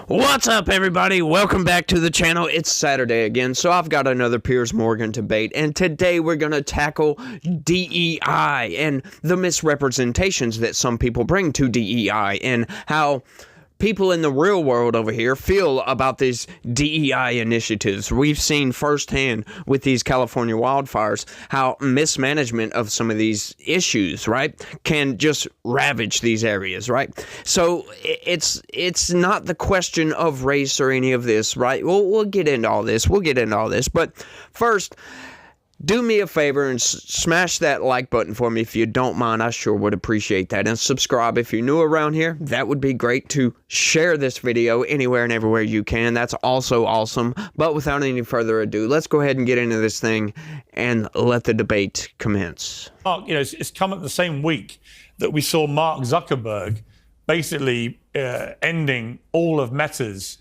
What's up, everybody? Welcome back to the channel. It's Saturday again, so I've got another Piers Morgan debate, and today we're going to tackle DEI and the misrepresentations that some people bring to DEI and how people in the real world over here feel about these DEI initiatives. We've seen firsthand with these California wildfires how mismanagement of some of these issues, right, can just ravage these areas, right? So it's not the question of race or any of this, right? We'll get into all this. But first, do me a favor and smash that like button for me if you don't mind. I sure would appreciate that. And subscribe if you're new around here. That would be great. To share this video anywhere and everywhere you can. That's also awesome. But without any further ado, let's go ahead and get into this thing and let the debate commence. It's come at the same week that we saw Mark Zuckerberg basically ending all of Meta's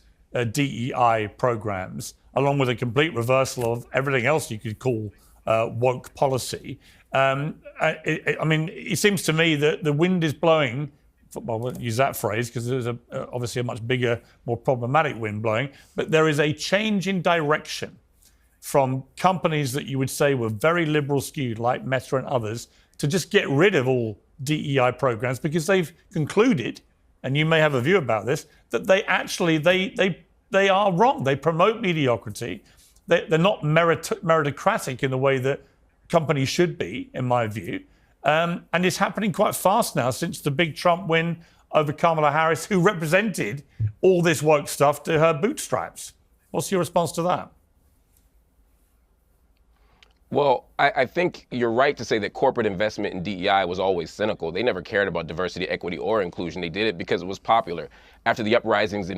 DEI programs, along with a complete reversal of everything else you could call woke policy. It seems to me that the wind is blowing, well, I won't use that phrase because there's obviously a much bigger, more problematic wind blowing, but there is a change in direction from companies that you would say were very liberal skewed, like Meta and others, to just get rid of all DEI programs because they've concluded, and you may have a view about this, that they are wrong. They promote mediocrity. They're not meritocratic in the way that companies should be, in my view. And it's happening quite fast now since the big Trump win over Kamala Harris, who represented all this woke stuff to her bootstraps. What's your response to that? Well, I think you're right to say that corporate investment in DEI was always cynical. They never cared about diversity, equity, or inclusion. They did it because it was popular. After the uprisings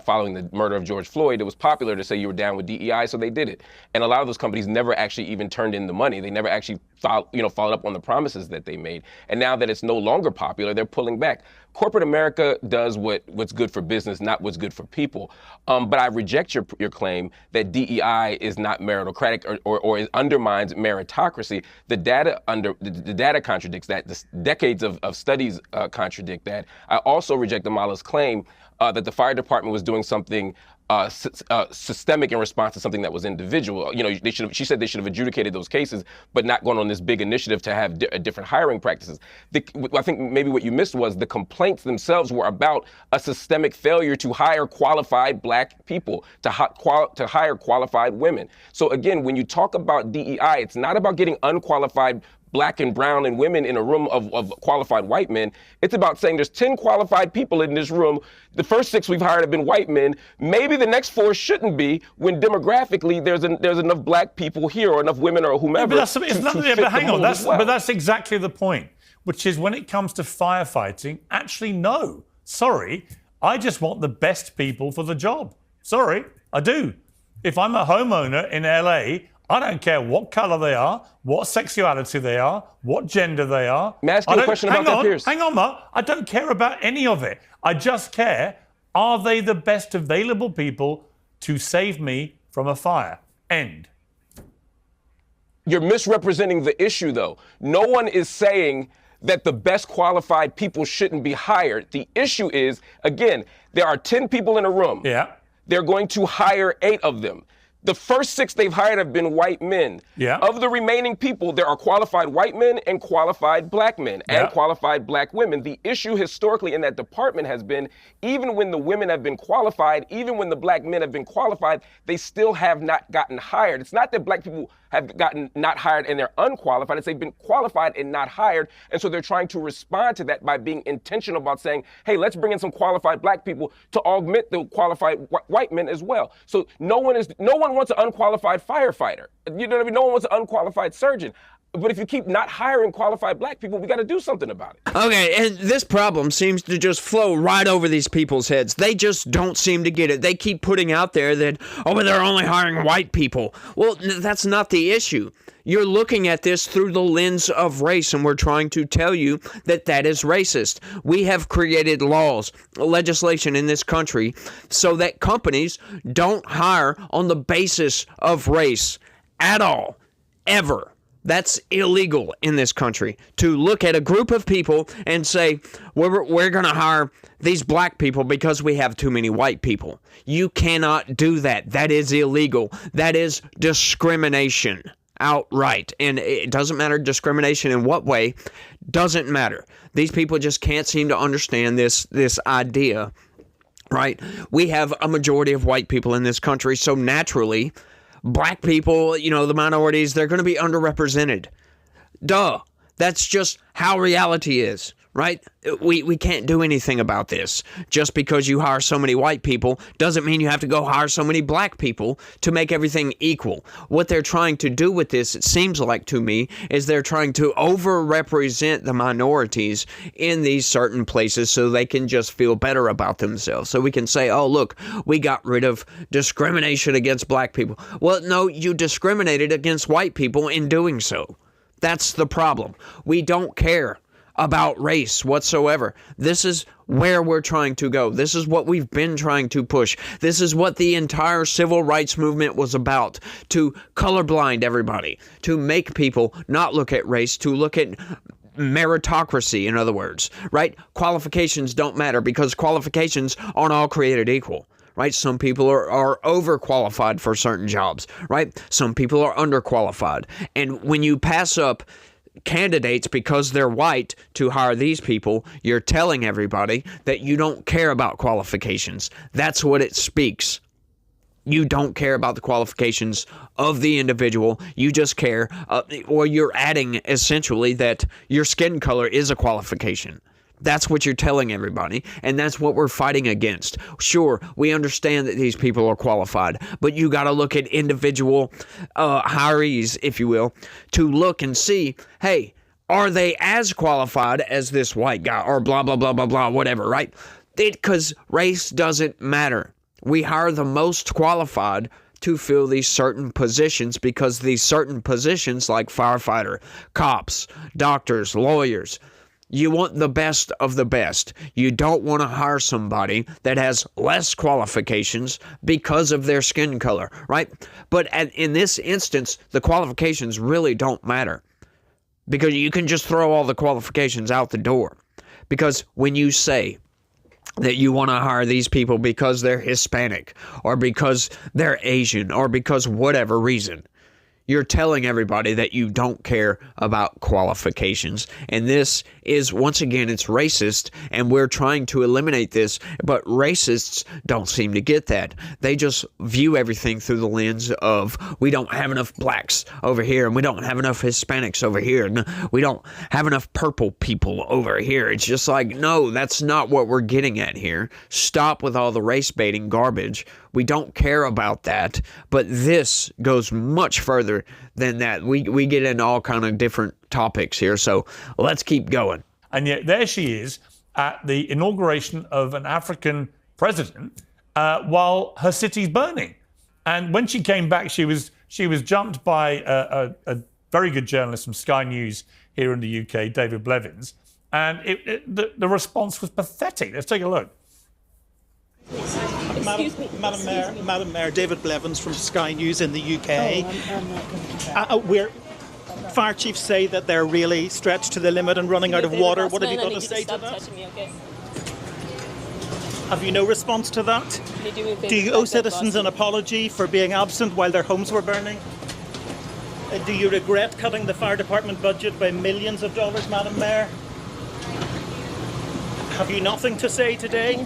following the murder of George Floyd, it was popular to say you were down with DEI, so they did it. And a lot of those companies never actually even turned in the money. They never actually followed up on the promises that they made. And now that it's no longer popular, they're pulling back. Corporate America does what's good for business, not what's good for people. But I reject your claim that DEI is not meritocratic or it undermines meritocracy. The data contradicts that. The decades of studies contradict that. I also reject Amala's claim that the fire department was doing something systemic in response to something that was individual. She said they should have adjudicated those cases, but not gone on this big initiative to have different hiring practices. I think maybe what you missed was the complaints themselves were about a systemic failure to hire qualified black people, to hire qualified women. So again, when you talk about DEI, it's not about getting unqualified black and brown and women in a room of qualified white men. It's about saying there's 10 qualified people in this room. The first 6 we've hired have been white men. Maybe the next 4 shouldn't be, when demographically there's enough black people here or enough women or whomever. But hang on, but that's exactly the point, which is when it comes to firefighting, actually, no, sorry, I just want the best people for the job. Sorry, I do. If I'm a homeowner in LA, I don't care what color they are, what sexuality they are, what gender they are. May I ask you a question about that, Piers? Hang on, Mark. I don't care about any of it. I just care, are they the best available people to save me from a fire? End. You're misrepresenting the issue, though. No one is saying that the best qualified people shouldn't be hired. The issue is, again, there are 10 people in a room. Yeah. They're going to hire 8 of them. The first 6 they've hired have been white men. Yeah. Of the remaining people, there are qualified white men and qualified black men and qualified black women. The issue historically in that department has been, even when the women have been qualified, even when the black men have been qualified, they still have not gotten hired. It's not that black people have gotten not hired and they're unqualified. It's they've been qualified and not hired. And so they're trying to respond to that by being intentional about saying, hey, let's bring in some qualified black people to augment the qualified white men as well. So no one wants an unqualified firefighter. You know what I mean? No one wants an unqualified surgeon. But if you keep not hiring qualified black people, we got to do something about it. Okay, and this problem seems to just flow right over these people's heads. They just don't seem to get it. They keep putting out there that, oh, they're only hiring white people. Well, that's not the issue. You're looking at this through the lens of race, and we're trying to tell you that that is racist. We have created laws, legislation in this country so that companies don't hire on the basis of race at all, ever. That's illegal in this country, to look at a group of people and say, we're going to hire these black people because we have too many white people. You cannot do that. That is illegal. That is discrimination outright. And it doesn't matter discrimination in what way. Doesn't matter. These people just can't seem to understand this idea, right? We have a majority of white people in this country, so naturally, black people, the minorities, they're going to be underrepresented. Duh. That's just how reality is, right? We can't do anything about this. Just because you hire so many white people doesn't mean you have to go hire so many black people to make everything equal. What they're trying to do with this, it seems like to me, is they're trying to over-represent the minorities in these certain places so they can just feel better about themselves. So we can say, oh, look, we got rid of discrimination against black people. Well, no, you discriminated against white people in doing so. That's the problem. We don't care about race whatsoever. This is where we're trying to go. This is what we've been trying to push. This is what the entire civil rights movement was about, to colorblind everybody, to make people not look at race, to look at meritocracy, in other words, right? Qualifications don't matter because qualifications aren't all created equal. Right? Some people are overqualified for certain jobs, right? Some people are underqualified. And when you pass up candidates because they're white to hire these people, you're telling everybody that you don't care about qualifications. That's what it speaks. You don't care about the qualifications of the individual. You just care, or you're adding essentially that your skin color is a qualification. That's what you're telling everybody, and that's what we're fighting against. Sure, we understand that these people are qualified, but you got to look at individual hirees, if you will, to look and see, hey, are they as qualified as this white guy, or blah, blah, blah, blah, blah, whatever, right? Because race doesn't matter. We hire the most qualified to fill these certain positions because these certain positions like firefighter, cops, doctors, lawyers, you want the best of the best. You don't want to hire somebody that has less qualifications because of their skin color, right? But in this instance, the qualifications really don't matter because you can just throw all the qualifications out the door. Because when you say that you want to hire these people because they're Hispanic or because they're Asian or because whatever reason, you're telling everybody that you don't care about qualifications. And this is, once again, it's racist, and we're trying to eliminate this, but racists don't seem to get that. They just view everything through the lens of, we don't have enough blacks over here, and we don't have enough Hispanics over here, and we don't have enough purple people over here. It's just like, no, that's not what we're getting at here. Stop with all the race-baiting garbage. We don't care about that, but this goes much further than that. We get into all kind of different topics here, so let's keep going. And yet there she is at the inauguration of an African president while her city's burning. And when she came back, she was jumped by a very good journalist from Sky News here in the UK, David Blevins, and the response was pathetic. Let's take a look. Madam Mayor, David Blevins from Sky News in the UK. We're fire chiefs say that they're really stretched to the limit and running out of water. What have you got to say to that? Have you no response to that? Do you owe citizens an apology for being absent while their homes were burning? Do you regret cutting the fire department budget by millions of dollars, Madam Mayor? Have you nothing to say today?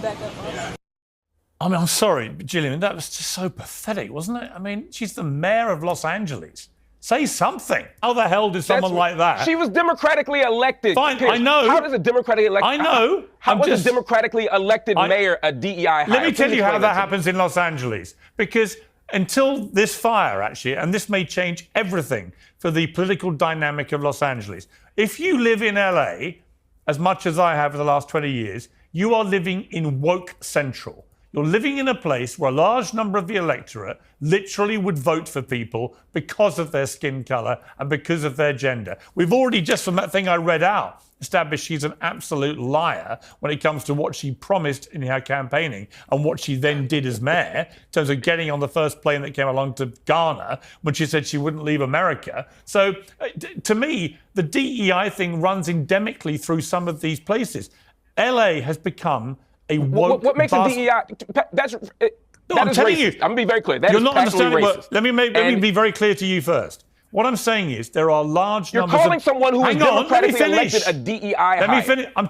I mean, I'm sorry, Gillian, that was just so pathetic, wasn't it? I mean, she's the mayor of Los Angeles. Say something. How the hell did someone like that? She was democratically elected. Fine, I know. How does a democratically elected? I know. How is a democratically elected mayor a DEI hire? Let me tell you how that happens in Los Angeles. Because until this fire, actually, and this may change everything for the political dynamic of Los Angeles. If you live in LA, as much as I have for the last 20 years, you are living in woke central. You're living in a place where a large number of the electorate literally would vote for people because of their skin colour and because of their gender. We've already, just from that thing I read out, established she's an absolute liar when it comes to what she promised in her campaigning and what she then did as mayor in terms of getting on the first plane that came along to Ghana when she said she wouldn't leave America. So to me, the DEI thing runs endemically through some of these places. LA has become a woke... What makes a DEI... I'm telling racist. you. I'm going to be very clear. That You're is not patently understanding. racist. Let me be very clear to you first. What I'm saying is there are large numbers of... You're calling someone who is democratically elected a DEI hire. Let me finish. I'm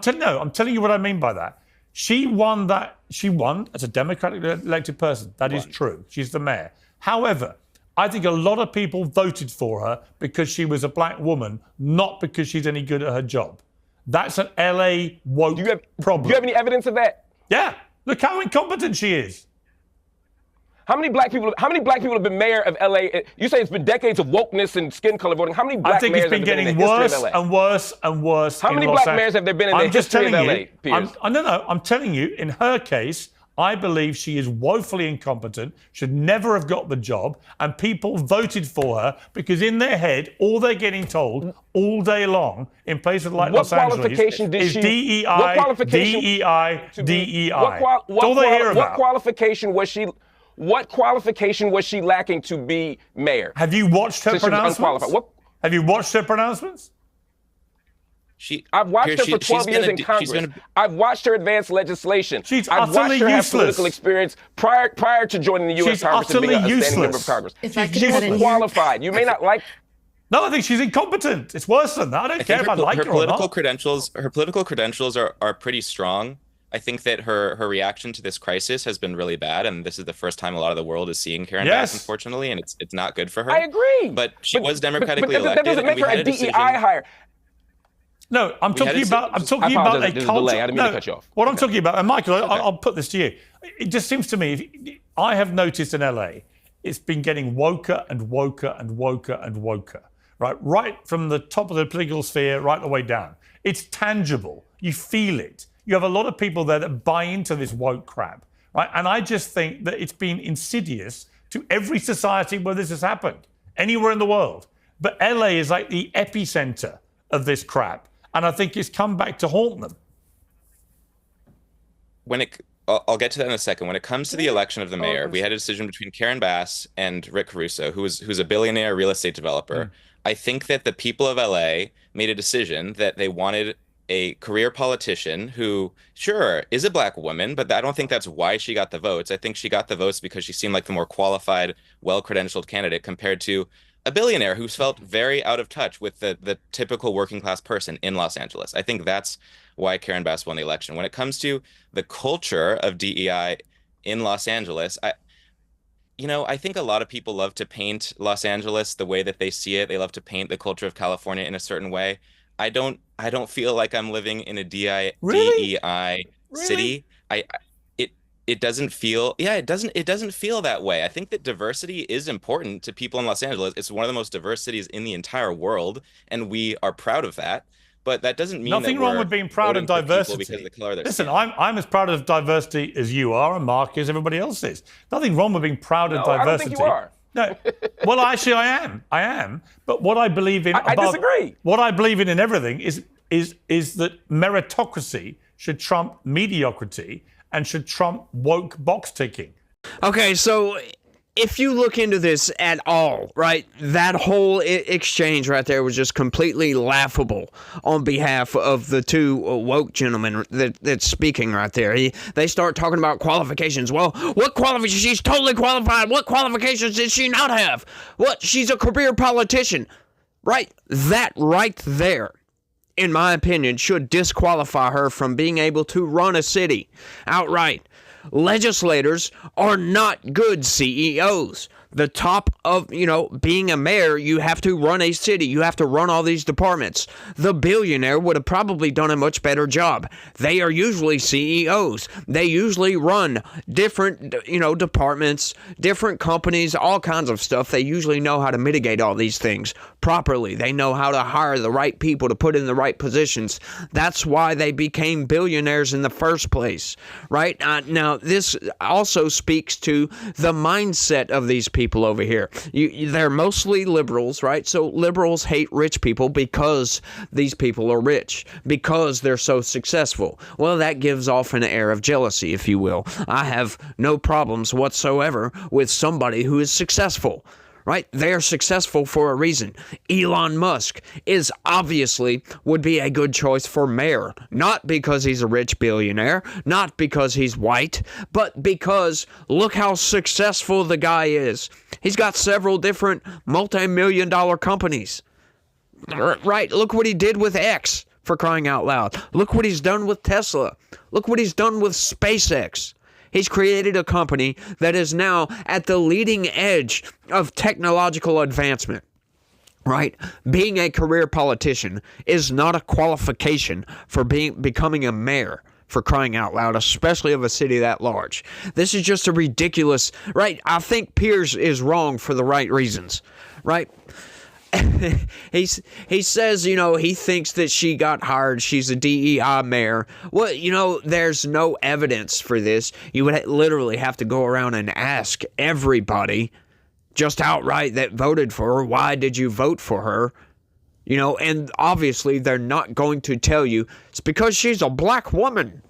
telling you what I mean by that. She won as a democratically elected person. That is true. She's the mayor. However, I think a lot of people voted for her because she was a black woman, not because she's any good at her job. That's an LA woke problem. Do you have any evidence of that? Yeah. Look how incompetent she is. How many black people have been mayor of LA? You say it's been decades of wokeness and skin color voting. How many black mayors have there been in the history of LA? And worse and worse. How many black mayors have there been in the history of LA, Piers? I'm telling you, in her case, I believe she is woefully incompetent, should never have got the job, and people voted for her because in their head, all they're getting told all day long in places like Los Angeles is DEI, DEI, DEI. That's all they hear about. What qualification was she lacking to be mayor? Have you watched her pronouncements? Have you watched her pronouncements? I've watched her for 12 years in Congress. I've watched her advance legislation. I've watched her have political experience prior to joining the U.S. Congress and being a standing member of Congress. She was qualified. You may not like... No, I think she's incompetent. It's worse than that. I don't care if I like her or not. Her political credentials are pretty strong. I think that her reaction to this crisis has been really bad, and this is the first time a lot of the world is seeing Karen Bass, unfortunately, and it's not good for her. I agree. But she was democratically elected. That doesn't make her a DEI hire. No, I'm talking about a culture. I didn't mean to cut you off. What I'm talking about, and Michael, I'll put this to you. It just seems to me, I have noticed in LA, it's been getting woker and woker and woker and woker, right from the top of the political sphere right the way down. It's tangible. You feel it. You have a lot of people there that buy into this woke crap, right? And I just think that it's been insidious to every society where this has happened, anywhere in the world. But LA is like the epicenter of this crap, and I think it's come back to haunt them. I'll get to that in a second. When it comes to the election of the mayor, we had a decision between Karen Bass and Rick Caruso, who's a billionaire real estate developer. I think that the people of LA made a decision that they wanted a career politician who, sure, is a black woman, but I don't think that's why she got the votes. I think she got the votes because she seemed like the more qualified, well-credentialed candidate compared to a billionaire who's felt very out of touch with the typical working class person in Los Angeles. I think that's why Karen Bass won the election. When it comes to the culture of DEI in Los Angeles, I think a lot of people love to paint Los Angeles the way that they see it. They love to paint the culture of California in a certain way. I don't feel like I'm living in a DEI city. It doesn't feel that way. I think that diversity is important to people in Los Angeles. It's one of the most diverse cities in the entire world, and we are proud of that. But that doesn't mean nothing wrong with being proud of diversity. Because of the color of their Listen, skin. I'm as proud of diversity as you are, and Mark is, everybody else is. Nothing wrong with being proud of diversity. I don't think you are. No, well, actually, I am. But what I believe in, I disagree. What I believe in everything is that meritocracy should trump mediocrity and should trump woke box ticking. Okay, so if you look into this at all, right, that whole exchange right there was just completely laughable on behalf of the two woke gentlemen that's speaking right there. They start talking about qualifications. Well, what qualifications? She's totally qualified. What qualifications did she not have? What? She's a career politician. Right? That right there, in my opinion, should disqualify her from being able to run a city outright. Legislators are not good CEOs. the top of, being a mayor, you have to run a city. You have to run all these departments. The billionaire would have probably done a much better job. They are usually CEOs. They usually run different, departments, different companies, all kinds of stuff. They usually know how to mitigate all these things properly. They know how to hire the right people to put in the right positions. That's why they became billionaires in the first place, right? Now, this also speaks to the mindset of these people over here. They're mostly liberals, right? So liberals hate rich people because these people are rich, because they're so successful. Well, that gives off an air of jealousy, if you will. I have no problems whatsoever with somebody who is successful. Right? They're successful for a reason. Elon Musk would be a good choice for mayor, not because he's a rich billionaire, not because he's white, but because look how successful the guy is. He's got several different multi-million-dollar companies. Right? Look what he did with X, for crying out loud. Look what he's done with Tesla. Look what he's done with SpaceX. He's created a company that is now at the leading edge of technological advancement, right? Being a career politician is not a qualification for becoming a mayor, for crying out loud, especially of a city that large. This is just a ridiculous, right? I think Piers is wrong for the right reasons, right? He says, he thinks that she got hired. She's a DEI mayor. Well, there's no evidence for this. You would literally have to go around and ask everybody just outright that voted for her, why did you vote for her? And obviously they're not going to tell you it's because she's a black woman.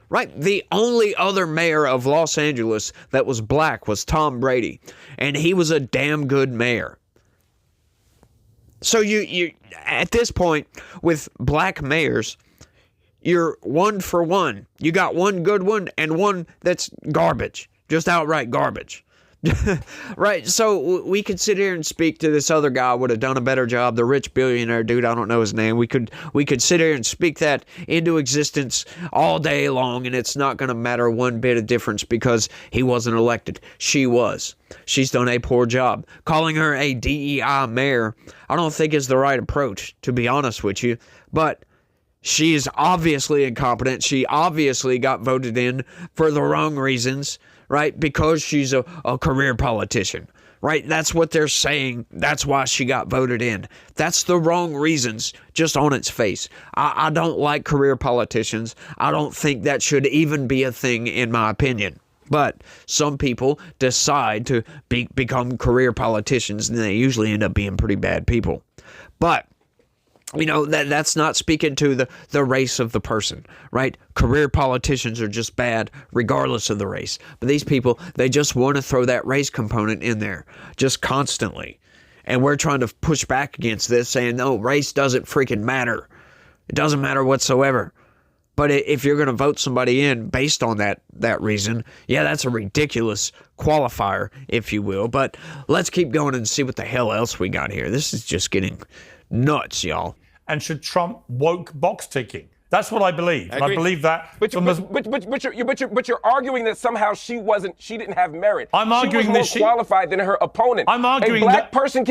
Right? The only other mayor of Los Angeles that was black was Tom Brady, and he was a damn good mayor. So you at this point with black mayors, you're one for one. You got one good one and one that's garbage, just outright garbage. Right? So we could sit here and speak to this other guy would have done a better job, the rich billionaire dude, I don't know his name. We could sit here and speak that into existence all day long, and it's not going to matter one bit of difference because he wasn't elected. She was. She's done a poor job. Calling her a DEI mayor, I don't think is the right approach, to be honest with you. But she is obviously incompetent. She obviously got voted in for the wrong reasons, right? Because she's a career politician, right? That's what they're saying. That's why she got voted in. That's the wrong reasons, just on its face. I don't like career politicians. I don't think that should even be a thing, in my opinion. But some people decide to become career politicians, and they usually end up being pretty bad people. But that's not speaking to the race of the person, right? Career politicians are just bad regardless of the race. But these people, they just want to throw that race component in there just constantly. And we're trying to push back against this, saying, no, race doesn't freaking matter. It doesn't matter whatsoever. But if you're going to vote somebody in based on that reason, yeah, that's a ridiculous qualifier, if you will. But let's keep going and see what the hell else we got here. This is just getting nuts, y'all. And should Trump woke box ticking? That's what I believe. I believe that. But you're arguing that somehow she didn't have merit. I'm arguing that she was more qualified than her opponent. I'm arguing a black person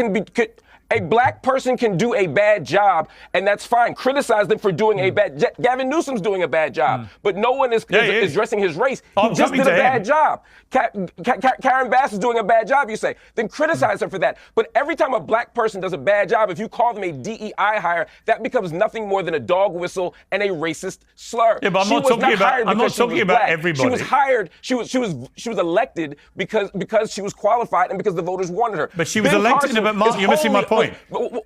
a black person can do a bad job, and that's fine. Criticize them for doing a bad. Gavin Newsom's doing a bad job, but no one is addressing his race. He just did a bad job. Karen Bass is doing a bad job, you say. Then criticize her for that. But every time a black person does a bad job, if you call them a DEI hire, that becomes nothing more than a dog whistle and a racist slur. Yeah, but I'm not talking about everybody. She was hired. She was elected because she was qualified and because the voters wanted her. But she was elected. But Mark, you're missing my point.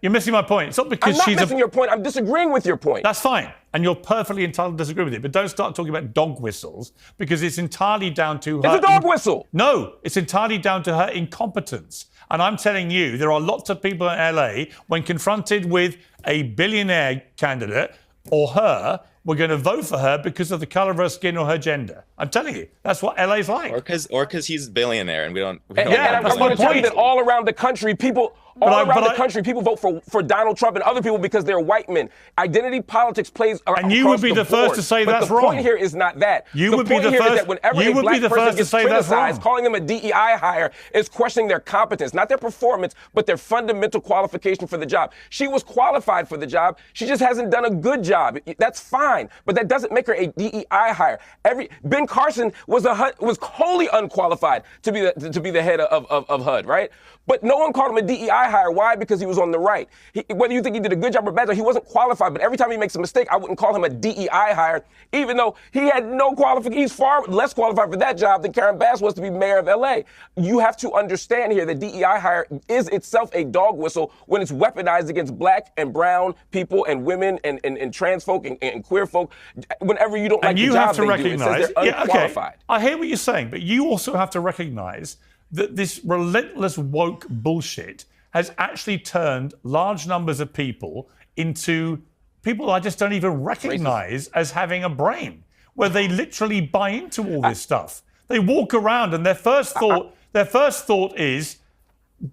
You're missing my point. It's not because I'm not missing your point. I'm disagreeing with your point. That's fine. And you're perfectly entitled to disagree with it. But don't start talking about dog whistles because it's entirely down to her. It's a dog whistle. No, it's entirely down to her incompetence. And I'm telling you, there are lots of people in LA, when confronted with a billionaire candidate or her, were going to vote for her because of the color of her skin or her gender. I'm telling you, that's what LA's like. Or because he's a billionaire and we don't. And I'm that's going my to tell you point. that all around the country, people vote for Donald Trump and other people because they're white men. Identity politics plays and you would be the first to say that's wrong. The point here is not that. You would be the first. Is that whenever a black person gets criticized, calling them a DEI hire is questioning their competence, not their performance, but their fundamental qualification for the job. She was qualified for the job. She just hasn't done a good job. That's fine, but that doesn't make her a DEI hire. Ben Carson was wholly unqualified to be the head of HUD, right? But no one called him a DEI hire. Why? Because he was on the right. Whether you think he did a good job or bad job, he wasn't qualified. But every time he makes a mistake, I wouldn't call him a DEI hire, even though he had no qualification. He's far less qualified for that job than Karen Bass was to be mayor of LA. You have to understand here that DEI hire is itself a dog whistle when it's weaponized against black and brown people and women and trans folk and queer folk. Whenever you don't like the job they do, it says they're unqualified. Okay. I hear what you're saying, but you also have to recognize that this relentless woke bullshit has actually turned large numbers of people into people I just don't even recognize as having a brain, where they literally buy into all this stuff. They walk around and their first thought is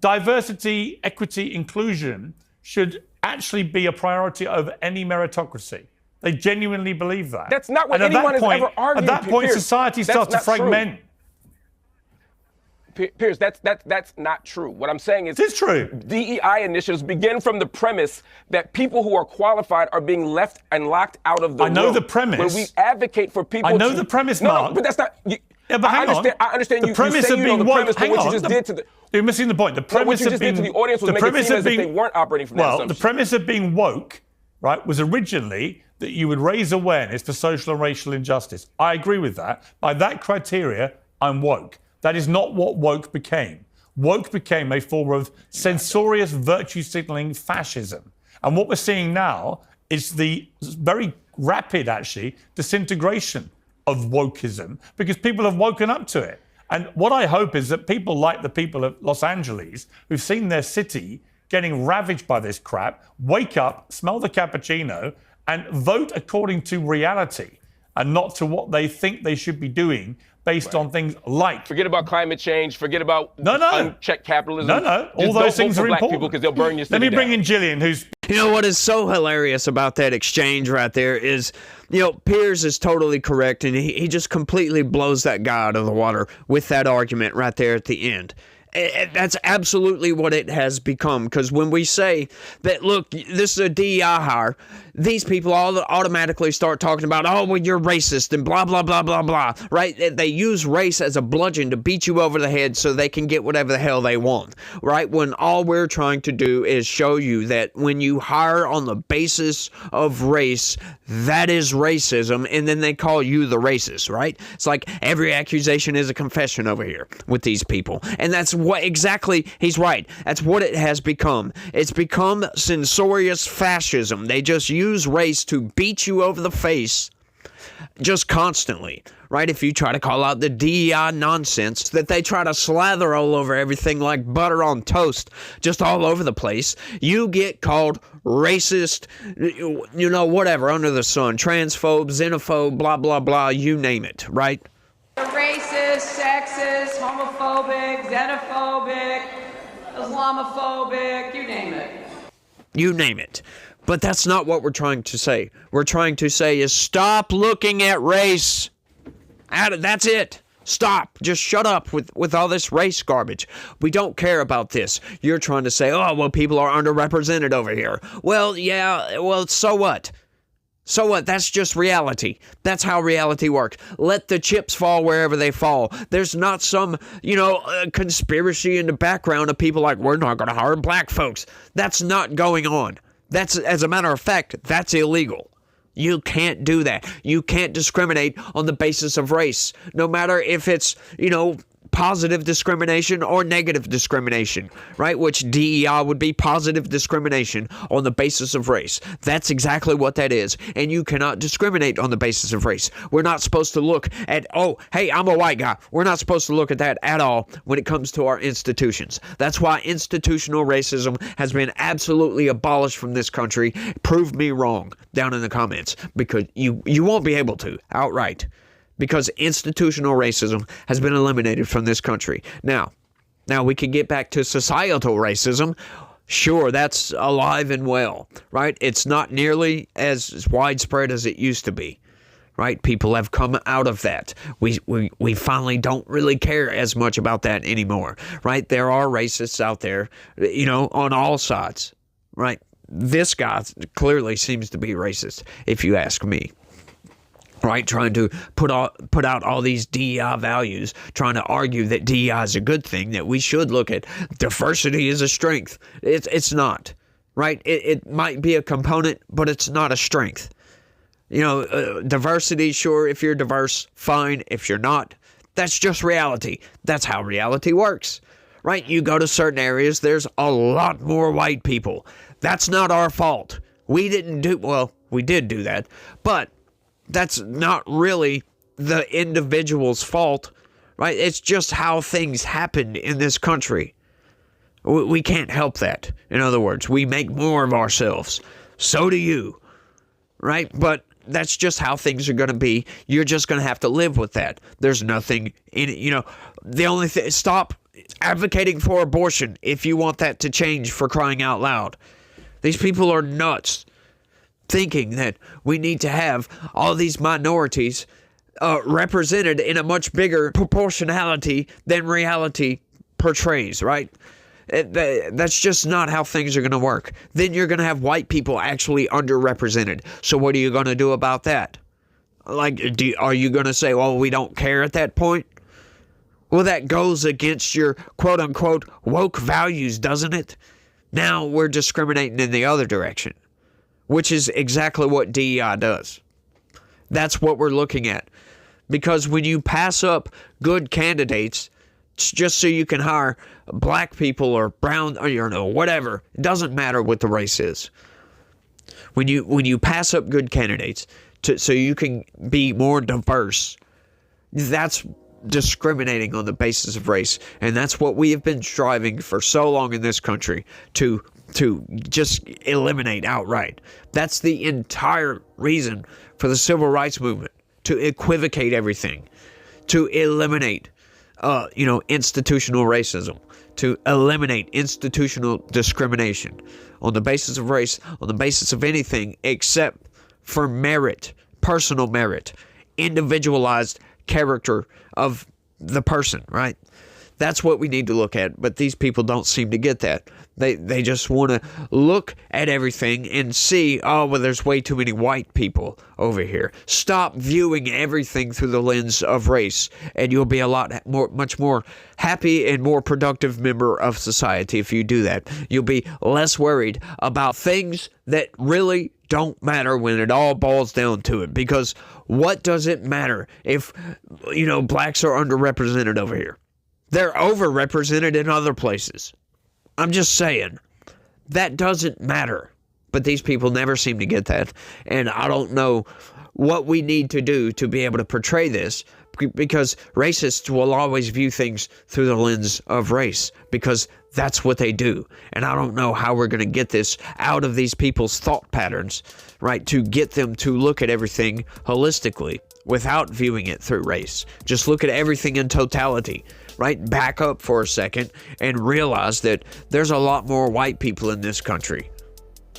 diversity, equity, inclusion should actually be a priority over any meritocracy. They genuinely believe that. That's not what anyone has ever argued. At that point, Piers, society starts to fragment. Piers, that's not true. What I'm saying is, it's true. DEI initiatives begin from the premise that people who are qualified are being left and locked out of the room. I know the premise. When we advocate for people, I know the premise, Mark. No, but that's not. Yeah, but hang on. I understand the you. Premise You say of you know being the woke. premise, but what you just did to the. You're missing the point. The premise what you just did to the audience was make it seem as if they weren't operating from that assumption. The premise of being woke, right, was originally that you would raise awareness for social and racial injustice. I agree with that. By that criteria, I'm woke. That is not what woke became. Woke became a form of censorious virtue signaling fascism. And what we're seeing now is the very rapid, actually, disintegration of wokeism because people have woken up to it. And what I hope is that people like the people of Los Angeles who've seen their city getting ravaged by this crap, wake up, smell the cappuccino, and vote according to reality and not to what they think they should be doing based on things like... Forget about climate change. Forget about unchecked capitalism. All those things are important. Because they'll burn your city Let me bring down. in Jillian, who's... You know what is so hilarious about that exchange right there is, Piers is totally correct, and he just completely blows that guy out of the water with that argument right there at the end. That's absolutely what it has become, because when we say that, look, this is a DEI hire, these people all automatically start talking about, oh, well, you're racist and blah, blah, blah, blah, blah, right? They use race as a bludgeon to beat you over the head so they can get whatever the hell they want, right? When all we're trying to do is show you that when you hire on the basis of race, that is racism, and then they call you the racist, right? It's like every accusation is a confession over here with these people. And that's what exactly, he's right. That's what it has become. It's become censorious fascism. They just use race to beat you over the face just constantly, right? If you try to call out the DEI nonsense that they try to slather all over everything like butter on toast, just all over the place, you get called racist, whatever, under the sun, transphobe, xenophobe, blah, blah, blah, you name it, right? Racist, sexist, homophobic, xenophobic, Islamophobic, you name it. You name it. But that's not what we're trying to say. We're trying to say is stop looking at race. That's it. Stop. Just shut up with all this race garbage. We don't care about this. You're trying to say, oh, well, people are underrepresented over here. Well, yeah, well, so what? So what? That's just reality. That's how reality works. Let the chips fall wherever they fall. There's not some, conspiracy in the background of people like, we're not going to hire black folks. That's not going on. That's, as a matter of fact, that's illegal. You can't do that. You can't discriminate on the basis of race. No matter if it's, positive discrimination or negative discrimination, right? Which DEI would be positive discrimination on the basis of race. That's exactly what that is. And you cannot discriminate on the basis of race. We're not supposed to look at, oh, hey, I'm a white guy. We're not supposed to look at that at all when it comes to our institutions. That's why institutional racism has been absolutely abolished from this country. Prove me wrong down in the comments, because you won't be able to outright, because institutional racism has been eliminated from this country. Now we can get back to societal racism. Sure, that's alive and well, right? It's not nearly as widespread as it used to be, right? People have come out of that. We finally don't really care as much about that anymore, right? There are racists out there, on all sides, right? This guy clearly seems to be racist, if you ask me. Right, trying to put out all these DEI values, trying to argue that DEI is a good thing, that we should look at diversity as a strength. It's not, right? It might be a component, but it's not a strength. Diversity, sure, if you're diverse, fine. If you're not, that's just reality. That's how reality works, right? You go to certain areas, there's a lot more white people. That's not our fault. We did do that, but that's not really the individual's fault, right? It's just how things happen in this country. We can't help that. In other words, we make more of ourselves. So do you, right? But that's just how things are going to be. You're just going to have to live with that. There's nothing in it. The only thing, stop advocating for abortion if you want that to change, for crying out loud. These people are nuts, thinking that we need to have all these minorities represented in a much bigger proportionality than reality portrays, right? That's just not how things are going to work. Then you're going to have white people actually underrepresented. So what are you going to do about that? Are you going to say, well, we don't care at that point? Well, that goes against your quote-unquote woke values, doesn't it? Now we're discriminating in the other direction, which is exactly what DEI does. That's what we're looking at. Because when you pass up good candidates just so you can hire black people or brown or whatever, it doesn't matter what the race is. When you pass up good candidates so you can be more diverse, that's discriminating on the basis of race. And that's what we have been striving for so long in this country to just eliminate outright. That's the entire reason for the civil rights movement, to equivocate everything, to eliminate institutional racism, to eliminate institutional discrimination on the basis of race, on the basis of anything except for merit, personal merit, individualized character of the person, right? That's what we need to look at, but these people don't seem to get that. They just want to look at everything and see, oh, well, there's way too many white people over here. Stop viewing everything through the lens of race, and you'll be much more happy and more productive member of society if you do that. You'll be less worried about things that really don't matter when it all boils down to it. Because what does it matter if, blacks are underrepresented over here? They're overrepresented in other places. I'm just saying, that doesn't matter. But these people never seem to get that. And I don't know what we need to do to be able to portray this, because racists will always view things through the lens of race, because that's what they do. And I don't know how we're going to get this out of these people's thought patterns, right, to get them to look at everything holistically without viewing it through race. Just look at everything in totality, right? Back up for a second and realize that there's a lot more white people in this country.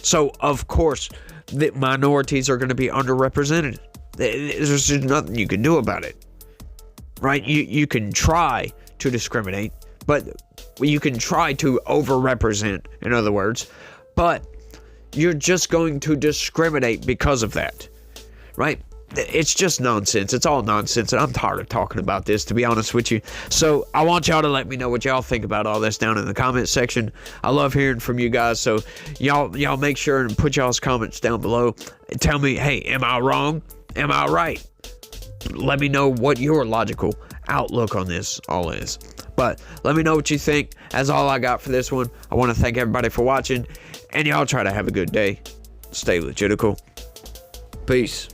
So, of course, the minorities are going to be underrepresented. There's just nothing you can do about it, right? You can try to discriminate, but you can try to overrepresent, in other words, but you're just going to discriminate because of that, right? It's just nonsense. It's all nonsense, and I'm tired of talking about this, to be honest with you. So I want y'all to let me know what y'all think about all this down in the comment section. I love hearing from you guys, so y'all make sure and put y'all's comments down below. Tell me, hey, am I wrong? Am I right? Let me know what your logical outlook on this all is. But let me know what you think. That's all I got for this one. I want to thank everybody for watching, and y'all try to have a good day. Stay legitical. Peace.